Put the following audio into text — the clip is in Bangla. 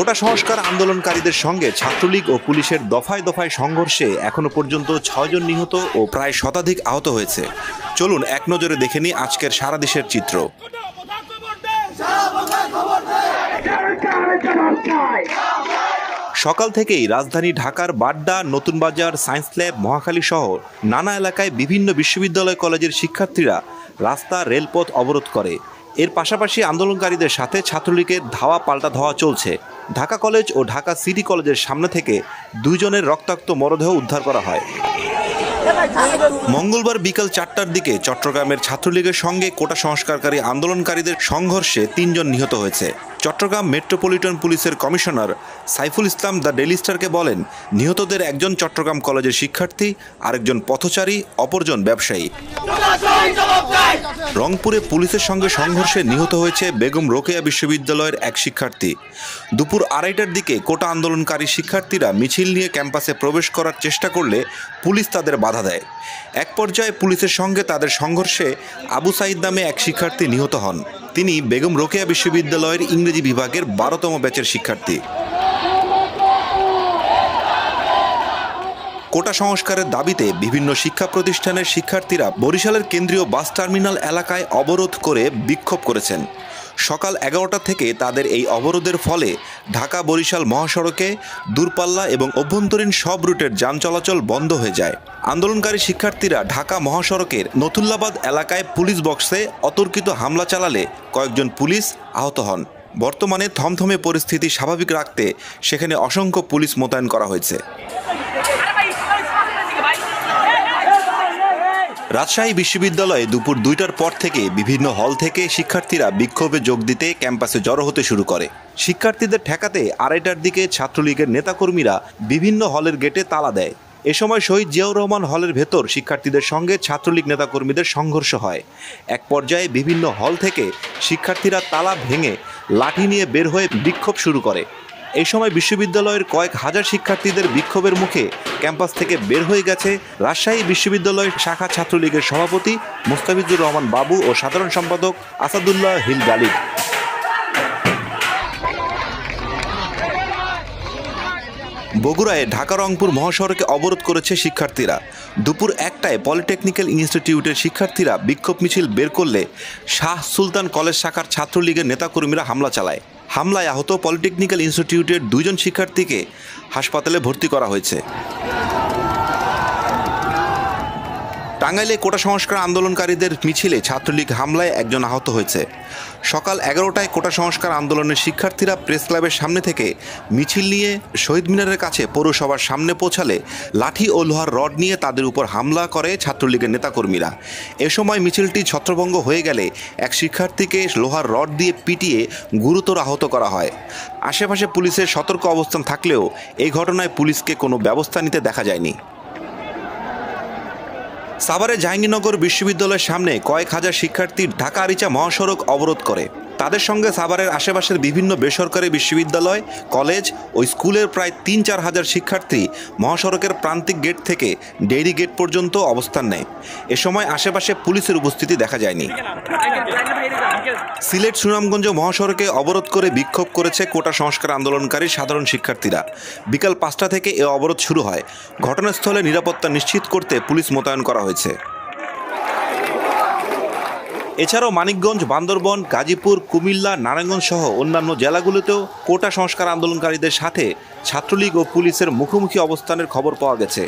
কোটা সংস্কার আন্দোলনকারীদের সঙ্গে ছাত্রলীগ ও পুলিশের দফায় দফায় সংঘর্ষে এখনো পর্যন্ত ৬ জন নিহত ও প্রায় শতাধিক আহত হয়েছে। চলুন এক নজরে দেখে নিই আজকের সারা দেশের চিত্র। সকাল থেকেই রাজধানী ঢাকার বাড্ডা, নতুন বাজার, সায়েন্স ল্যাব, মহাখালী সহ নানা এলাকায় বিভিন্ন বিশ্ববিদ্যালয় কলেজের শিক্ষার্থীরা রাস্তা, রেলপথ অবরোধ করে। এর পাশাপাশি আন্দোলনকারীদের সাথে ছাত্রলীগের ধাওয়া পাল্টা ধাওয়া চলছে। ঢাকা কলেজ ও ঢাকা সিটি কলেজের সামনে থেকে 2 জনের রক্তাক্ত মরদেহ উদ্ধার করা হয়। মঙ্গলবার বিকাল 4টার দিকে চট্টগ্রামের ছাত্রলীগের সঙ্গে কোটা সংস্কারকারী আন্দোলনকারীদের সংঘর্ষে 3 জন নিহত হয়েছে। চট্টগ্রাম মেট্রোপলিটন পুলিশের commissioner Saiful Islam the daily স্টারকে বলেন, নিহতদের একজন চট্টগ্রাম কলেজের শিক্ষার্থী, আরেকজন পথচারী, অপরজন ব্যবসায়ী। রংপুরে পুলিশের সঙ্গে সংঘর্ষে নিহত হয়েছে বেগম রোকেয়া বিশ্ববিদ্যালয়ের এক শিক্ষার্থী। দুপুর 2:30টার দিকে কোটা আন্দোলনকারী শিক্ষার্থীরা মিছিল নিয়ে ক্যাম্পাসে প্রবেশ করার চেষ্টা করলে পুলিশ তাদের বাধা দেয়। এক পর্যায়ে পুলিশের সঙ্গে তাদের সংঘর্ষে আবু সাইদ নামে এক শিক্ষার্থী নিহত হন। তিনি বেগম রোকেয়া বিশ্ববিদ্যালয়ের ইংরেজি বিভাগের 12তম ব্যাচের শিক্ষার্থী। কোটা সংস্কারের দাবিতে বিভিন্ন শিক্ষা প্রতিষ্ঠানের শিক্ষার্থীরা বরিশালের কেন্দ্রীয় বাস টার্মিনাল এলাকায় অবরোধ করে বিক্ষোভ করেছেন। সকাল 11টা থেকে তাদের এই অবরোধের ফলে ঢাকা বরিশাল মহাসড়কে দূরপাল্লা এবং অভ্যন্তরীণ সব রুটের যান চলাচল বন্ধ হয়ে যায়। আন্দোলনকারী শিক্ষার্থীরা ঢাকা মহাসড়কের নতুল্লাবাদ এলাকায় পুলিশ বক্সে অতর্কিত হামলা চালালে কয়েকজন পুলিশ আহত হন। বর্তমানে থমথমে পরিস্থিতি স্বাভাবিক রাখতে সেখানে অসংখ্য পুলিশ মোতায়েন করা হয়েছে। রাজশাহী বিশ্ববিদ্যালয়ে দুপুর 2টার পর থেকে বিভিন্ন হল থেকে শিক্ষার্থীরা বিক্ষোভে যোগ দিতে ক্যাম্পাসে জড়ো হতে শুরু করে। শিক্ষার্থীদের ঠেকাতে 2:30টার দিকে ছাত্রলীগের নেতাকর্মীরা বিভিন্ন হলের গেটে তালা দেয়। এ সময় শহীদ জিয়াউর রহমান হলের ভেতর শিক্ষার্থীদের সঙ্গে ছাত্রলীগ নেতাকর্মীদের সংঘর্ষ হয়। এক পর্যায়ে বিভিন্ন হল থেকে শিক্ষার্থীরা তালা ভেঙে লাঠি নিয়ে বের হয়ে বিক্ষোভ শুরু করে। এই সময় বিশ্ববিদ্যালয়ের কয়েক হাজার শিক্ষার্থীদের বিক্ষোভের মুখে ক্যাম্পাস থেকে বের হয়ে গেছে রাজশাহী বিশ্ববিদ্যালয়ের শাখা ছাত্রলীগের সভাপতি মোস্তাফিজুর রহমান বাবু ও সাধারণ সম্পাদক আসাদুল্লাহ হিল গালিব। বগুড়ায় ঢাকা রংপুর মহাসড়কে অবরোধ করেছে শিক্ষার্থীরা। দুপুর 1টায় পলিটেকনিক্যাল ইনস্টিটিউটের শিক্ষার্থীরা বিক্ষোভ মিছিল বের করলে শাহ সুলতান কলেজ শাখার ছাত্রলীগের নেতাকর্মীরা হামলা চালায়। হামলায় আহত পলিটেকনিক্যাল ইনস্টিটিউটের 2 জন শিক্ষার্থীকে হাসপাতালে ভর্তি করা হয়েছে। টাঙ্গাইলে কোটা সংস্কার আন্দোলনকারীদের মিছিলে ছাত্রলীগ হামলায় একজন আহত হয়েছে। সকাল 11টায় কোটা সংস্কার আন্দোলনের শিক্ষার্থীরা প্রেস ক্লাবের সামনে থেকে মিছিল নিয়ে শহীদ মিনারের কাছে পৌরসভার সামনে পৌঁছালে লাঠি ও লোহার রড নিয়ে তাদের উপর হামলা করে ছাত্রলীগের নেতাকর্মীরা। এ সময় মিছিলটি ছত্রভঙ্গ হয়ে গেলে এক শিক্ষার্থীকে লোহার রড দিয়ে পিটিয়ে গুরুতর আহত করা হয়। আশেপাশে পুলিশের সতর্ক অবস্থান থাকলেও এই ঘটনায় পুলিশকে কোনো ব্যবস্থা নিতে দেখা যায়নি। সাভারে জাহাঙ্গীরনগর বিশ্ববিদ্যালয়ের সামনে কয়েক হাজার শিক্ষার্থী ঢাকা আরিচা মহাসড়ক অবরোধ করে। তাদের সঙ্গে সাভারের আশেপাশের বিভিন্ন বেসরকারি বিশ্ববিদ্যালয়, কলেজ ও স্কুলের প্রায় 3-4 হাজার শিক্ষার্থী মহাসড়কের প্রান্তিক গেট থেকে ডেইরি গেট পর্যন্ত অবস্থান নেয়। এ সময় আশেপাশে পুলিশের উপস্থিতি দেখা যায়নি। সিলেট সুনামগঞ্জ মহাসড়কে অবরোধ করে বিক্ষোভ করেছে কোটা সংস্কার আন্দোলনকারী সাধারণ শিক্ষার্থীরা। বিকাল 5টা থেকে এ অবরোধ শুরু হয়। ঘটনাস্থলে নিরাপত্তা নিশ্চিত করতে পুলিশ মোতায়েন করা হয়েছে। এছাড়াও মানিকগঞ্জ, বান্দরবন, গাজীপুর, কুমিল্লা, নারায়ণগঞ্জ সহ অন্যান্য জেলাগুলোতেও কোটা সংস্কার আন্দোলনকারীদের সাথে ছাত্রলীগ ও পুলিশের মুখোমুখি অবস্থানের খবর পাওয়া গেছে।